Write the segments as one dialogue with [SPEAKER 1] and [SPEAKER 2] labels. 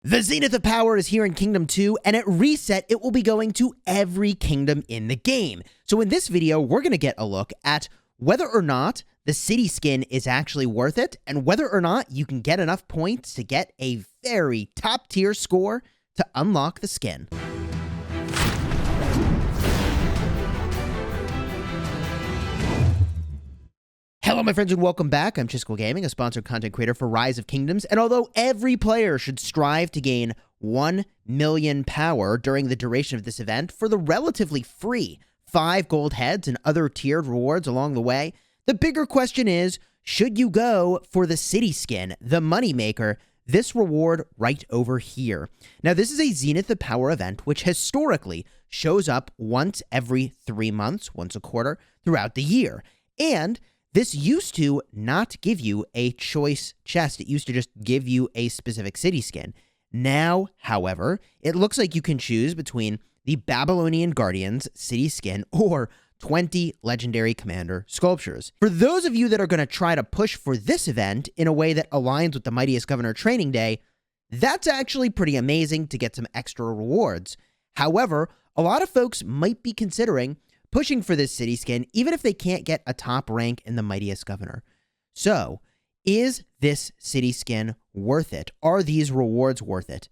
[SPEAKER 1] The Zenith of Power is here in Kingdom 2, and at reset, it will be going to every kingdom in the game. So in this video, we're going to get a look at whether or not the city skin is actually worth it, and whether or not you can get enough points to get a very top-tier score to unlock the skin. Hello, my friends, and welcome back. I'm Chisgule Gaming, a sponsored content creator for Rise of Kingdoms, and although every player should strive to gain 1 million power during the duration of this event for the relatively free 5 gold heads and other tiered rewards along the way, the bigger question is, should you go for the city skin, the moneymaker, this reward right over here? Now, this is a Zenith of Power event, which historically shows up once every 3 months, once a quarter, throughout the year, and this used to not give you a choice chest. It used to just give you a specific city skin. Now, however, it looks like you can choose between the Babylonian Gardens city skin or 20 legendary commander sculptures. For those of you that are going to try to push for this event in a way that aligns with the Mightiest Governor Training Day, that's actually pretty amazing to get some extra rewards. However, a lot of folks might be considering pushing for this city skin, even if they can't get a top rank in the Mightiest Governor. So, is this city skin worth it? Are these rewards worth it?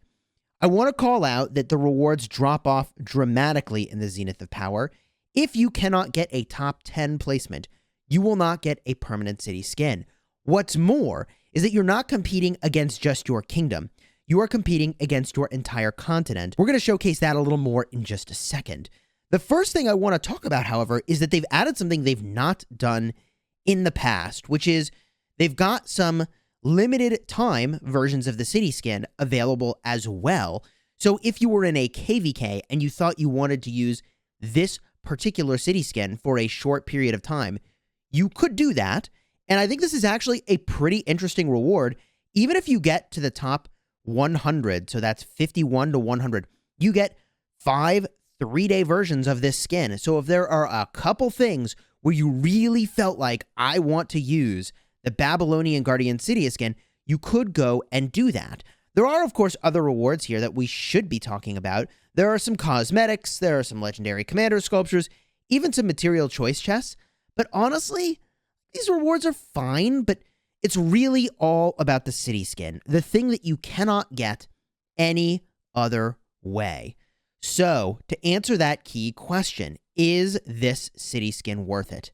[SPEAKER 1] I want to call out that the rewards drop off dramatically in the Zenith of Power. If you cannot get a top 10 placement, you will not get a permanent city skin. What's more is that you're not competing against just your kingdom. You are competing against your entire continent. We're going to showcase that a little more in just a second. The first thing I want to talk about, however, is that they've added something they've not done in the past, which is they've got some limited time versions of the city skin available as well. So if you were in a KVK and you thought you wanted to use this particular city skin for a short period of time, you could do that. And I think this is actually a pretty interesting reward. Even if you get to the top 100, so that's 51 to 100, you get 5 3-day versions of this skin. So if there are a couple things where you really felt like, I want to use the Babylonian Guardian City skin, you could go and do that. There are, of course, other rewards here that we should be talking about. There are some cosmetics, there are some legendary commander sculptures, even some material choice chests. But honestly, these rewards are fine, but it's really all about the city skin, the thing that you cannot get any other way. So, to answer that key question, is this city skin worth it?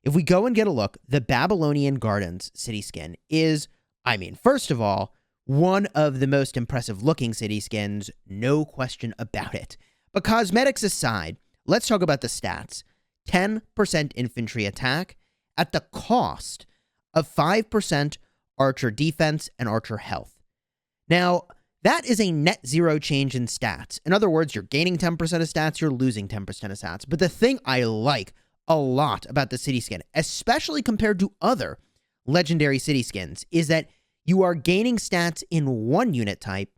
[SPEAKER 1] If we go and get a look, the Babylonian Gardens city skin is, first of all, one of the most impressive looking city skins, no question about it. But cosmetics aside, let's talk about the stats. 10% infantry attack at the cost of 5% archer defense and archer health. Now, that is a net zero change in stats. In other words, you're gaining 10% of stats, you're losing 10% of stats. But the thing I like a lot about the city skin, especially compared to other legendary city skins, is that you are gaining stats in one unit type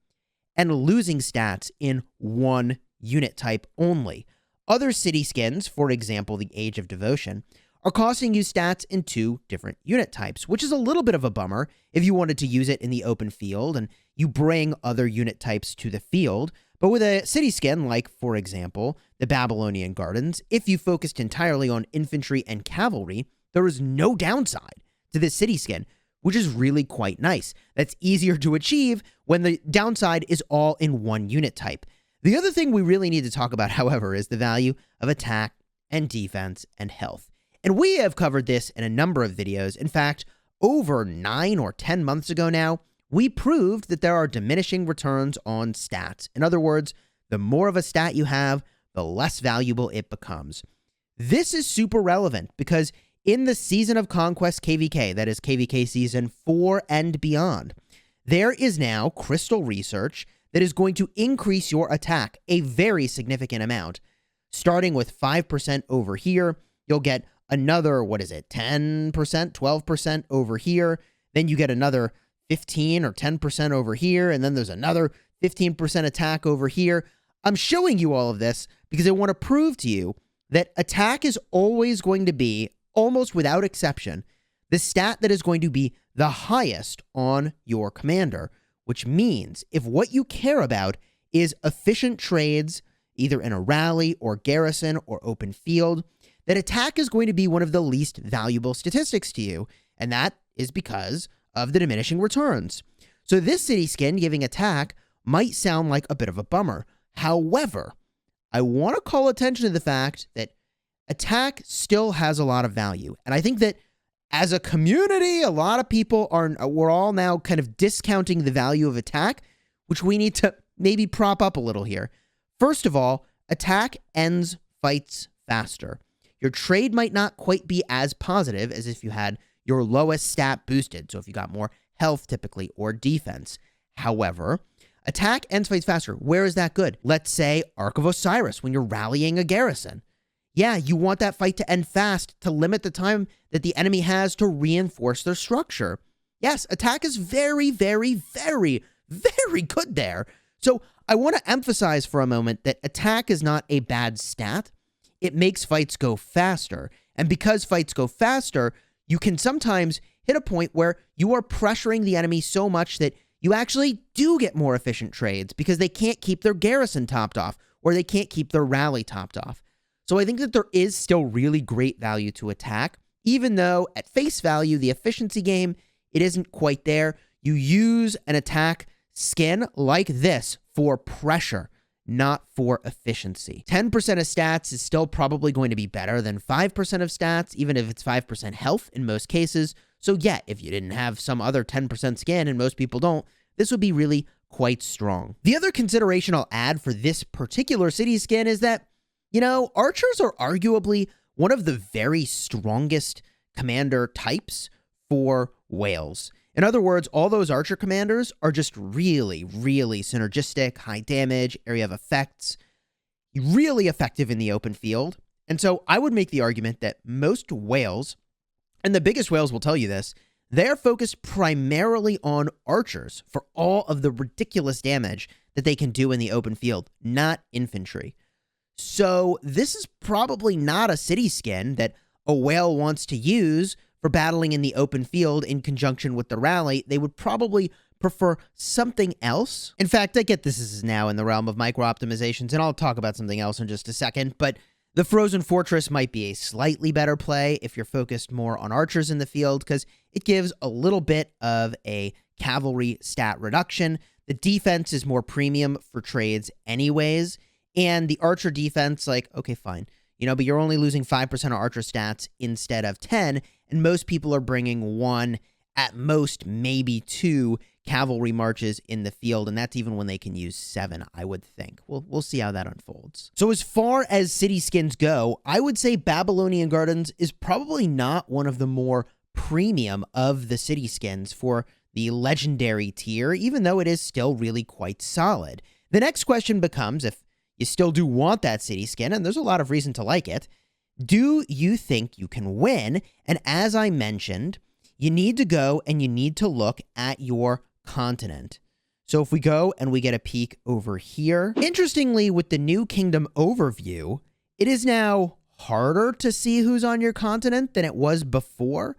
[SPEAKER 1] and losing stats in one unit type only. Other city skins, for example, the Age of Devotion, are costing you stats in 2 different unit types, which is a little bit of a bummer if you wanted to use it in the open field and you bring other unit types to the field. But with a city skin like, for example, the Babylonian Gardens, if you focused entirely on infantry and cavalry, there is no downside to this city skin, which is really quite nice. That's easier to achieve when the downside is all in one unit type. The other thing we really need to talk about, however, is the value of attack and defense and health. And we have covered this in a number of videos. In fact, over 9 or 10 months ago now, we proved that there are diminishing returns on stats. In other words, the more of a stat you have, the less valuable it becomes. This is super relevant because in the Season of Conquest KVK, that is KVK Season 4 and beyond, there is now crystal research that is going to increase your attack a very significant amount. Starting with 5% over here, you'll get another, 10%, 12% over here. Then you get another 15 or 10% over here. And then there's another 15% attack over here. I'm showing you all of this because I want to prove to you that attack is always going to be, almost without exception, the stat that is going to be the highest on your commander, which means if what you care about is efficient trades, either in a rally or garrison or open field, that attack is going to be one of the least valuable statistics to you, and that is because of the diminishing returns. So this city skin giving attack might sound like a bit of a bummer. However, I want to call attention to the fact that attack still has a lot of value. And I think that as a community, a lot of people we're all now kind of discounting the value of attack, which we need to maybe prop up a little here. First of all, attack ends fights faster. Your trade might not quite be as positive as if you had your lowest stat boosted. So if you got more health typically or defense. However, attack ends fights faster. Where is that good? Let's say Ark of Osiris when you're rallying a garrison. Yeah, you want that fight to end fast to limit the time that the enemy has to reinforce their structure. Yes, attack is very, very, very, very good there. So I want to emphasize for a moment that attack is not a bad stat. It makes fights go faster. And because fights go faster, you can sometimes hit a point where you are pressuring the enemy so much that you actually do get more efficient trades because they can't keep their garrison topped off or they can't keep their rally topped off. So I think that there is still really great value to attack, even though at face value, the efficiency game, it isn't quite there. You use an attack skin like this for pressure, not for efficiency. 10% of stats is still probably going to be better than 5% of stats, even if it's 5% health in most cases. So yeah, if you didn't have some other 10% skin, and most people don't, this would be really quite strong. The other consideration I'll add for this particular city skin is that, you know, archers are arguably one of the very strongest commander types for whales. In other words, all those archer commanders are just really, really synergistic, high damage, area of effects, really effective in the open field. And so I would make the argument that most whales, and the biggest whales will tell you this, they're focused primarily on archers for all of the ridiculous damage that they can do in the open field, not infantry. So this is probably not a city skin that a whale wants to use for battling in the open field in conjunction with the rally. They would probably prefer something else. In fact, I get this is now in the realm of micro-optimizations, and I'll talk about something else in just a second, but the Frozen Fortress might be a slightly better play if you're focused more on archers in the field, because it gives a little bit of a cavalry stat reduction. The defense is more premium for trades anyways, and the archer defense, like, okay, fine. You know, but you're only losing 5% of archer stats instead of 10, and most people are bringing 1, at most maybe 2 cavalry marches in the field, and that's even when they can use 7, I would think. We'll see how that unfolds. So as far as city skins go, I would say Babylonian Gardens is probably not one of the more premium of the city skins for the legendary tier, even though it is still really quite solid. The next question becomes, if you still do want that city skin, and there's a lot of reason to like it, do you think you can win? And as I mentioned, you need to go and you need to look at your continent. So if we go and we get a peek over here, interestingly, with the new kingdom overview, it is now harder to see who's on your continent than it was before.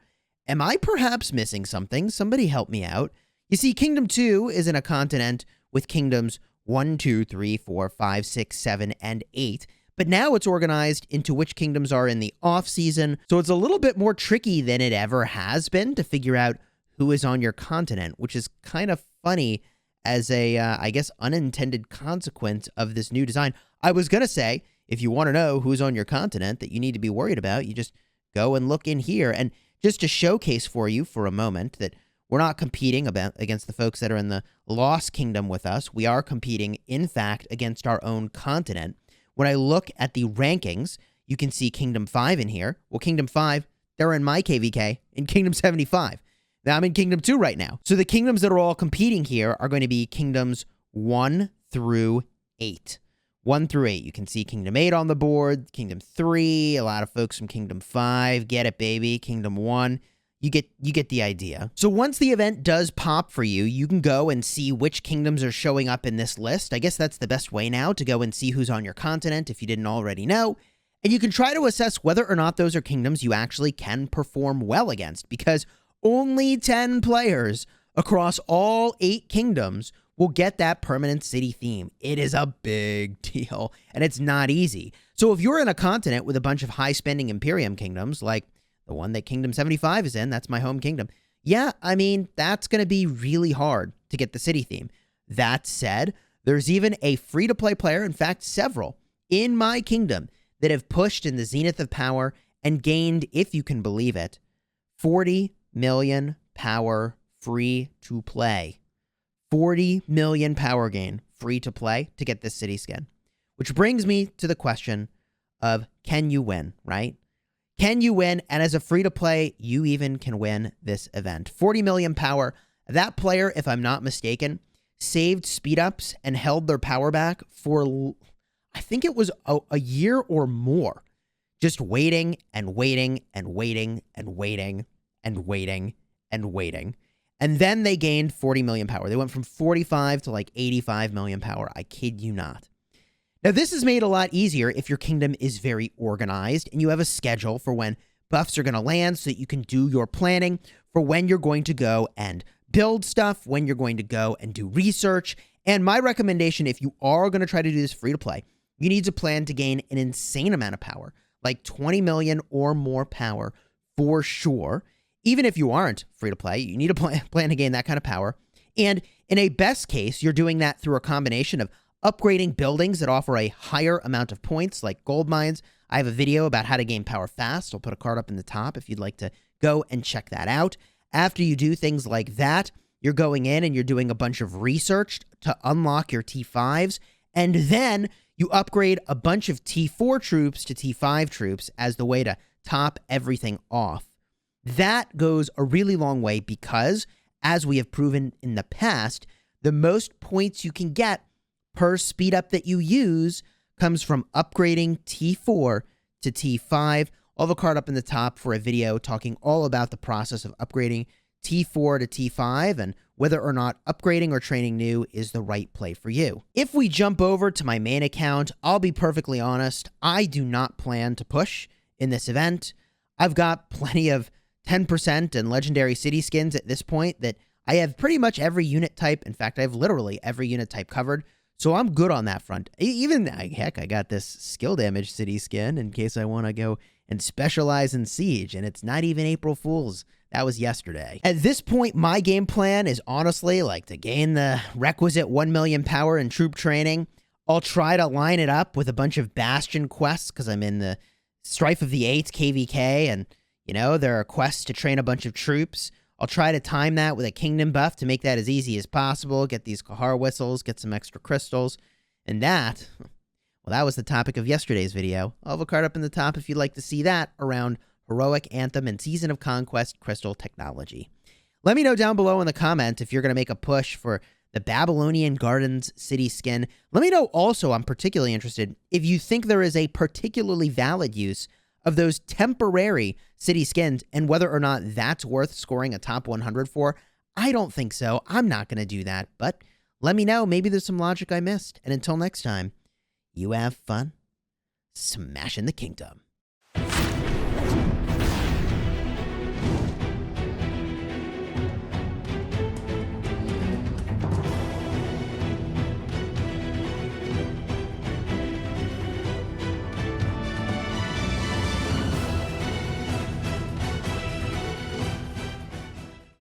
[SPEAKER 1] Am I perhaps missing something? Somebody help me out. You see, Kingdom 2 is in a continent with kingdoms 1, 2, 3, 4, 5, 6, 7, and 8. But now it's organized into which kingdoms are in the off-season, so it's a little bit more tricky than it ever has been to figure out who is on your continent, which is kind of funny as a, I guess, unintended consequence of this new design. I was going to say, if you want to know who's on your continent that you need to be worried about, you just go and look in here. And just to showcase for you for a moment that we're not competing against the folks that are in the Lost Kingdom with us. We are competing, in fact, against our own continent. When I look at the rankings, you can see Kingdom 5 in here. Well, Kingdom 5, they're in my KVK in Kingdom 75. Now, I'm in Kingdom 2 right now. So the kingdoms that are all competing here are going to be Kingdoms 1 through 8. 1 through 8. You can see Kingdom 8 on the board, Kingdom 3, a lot of folks from Kingdom 5. Get it, baby. Kingdom 1. You get the idea. So once the event does pop for you, you can go and see which kingdoms are showing up in this list. I guess that's the best way now to go and see who's on your continent if you didn't already know. And you can try to assess whether or not those are kingdoms you actually can perform well against, because only 10 players across all 8 kingdoms will get that permanent city theme. It is a big deal, and it's not easy. So if you're in a continent with a bunch of high-spending Imperium kingdoms, like the one that Kingdom 75 is in, that's my home kingdom, yeah, I mean, that's going to be really hard to get the city theme. That said, there's even a free-to-play player, in fact, several, in my kingdom that have pushed in the Zenith of Power and gained, if you can believe it, 40 million power free to play. 40 million power gain free to play to get this city skin. Which brings me to the question of, can you win, right? Can you win? And as a free to play, you even can win this event. 40 million power. That player, if I'm not mistaken, saved speed ups and held their power back for, I think it was a year or more. Just waiting and waiting and waiting and waiting and waiting and waiting. And then they gained 40 million power. They went from 45 to like 85 million power. I kid you not. Now, this is made a lot easier if your kingdom is very organized and you have a schedule for when buffs are going to land so that you can do your planning for when you're going to go and build stuff, when you're going to go and do research. And my recommendation, if you are going to try to do this free to play, you need to plan to gain an insane amount of power, like 20 million or more power for sure. Even if you aren't free to play, you need to plan to gain that kind of power. And in a best case, you're doing that through a combination of upgrading buildings that offer a higher amount of points, like gold mines. I have a video about how to gain power fast. I'll put a card up in the top if you'd like to go and check that out. After you do things like that, you're going in and you're doing a bunch of research to unlock your T5s, and then you upgrade a bunch of T4 troops to T5 troops as the way to top everything off. That goes a really long way because, as we have proven in the past, the most points you can get per speed up that you use comes from upgrading T4 to T5. I'll have a card up in the top for a video talking all about the process of upgrading T4 to T5 and whether or not upgrading or training new is the right play for you. If we jump over to my main account, I'll be perfectly honest, I do not plan to push in this event. I've got plenty of 10% and legendary city skins at this point that I have pretty much every unit type. In fact, I have literally every unit type covered. So I'm good on that front. Even, heck, I got this skill damage city skin in case I want to go and specialize in siege. And it's not even April Fool's. That was yesterday. At this point, my game plan is honestly like to gain the requisite 1 million power in troop training. I'll try to line it up with a bunch of Bastion quests because I'm in the Strife of the Eight KVK. And, you know, there are quests to train a bunch of troops. I'll try to time that with a kingdom buff to make that as easy as possible. Get these Kahar whistles, get some extra crystals. And that, well, that was the topic of yesterday's video. I'll have a card up in the top if you'd like to see that around Heroic Anthem and Season of Conquest crystal technology. Let me know down below in the comments if you're going to make a push for the Babylonian Gardens city skin. Let me know also, I'm particularly interested, if you think there is a particularly valid use of those temporary city skins and whether or not that's worth scoring a top 100 for. I don't think so. I'm not going to do that, but let me know. Maybe there's some logic I missed. And until next time, you have fun smashing the kingdom.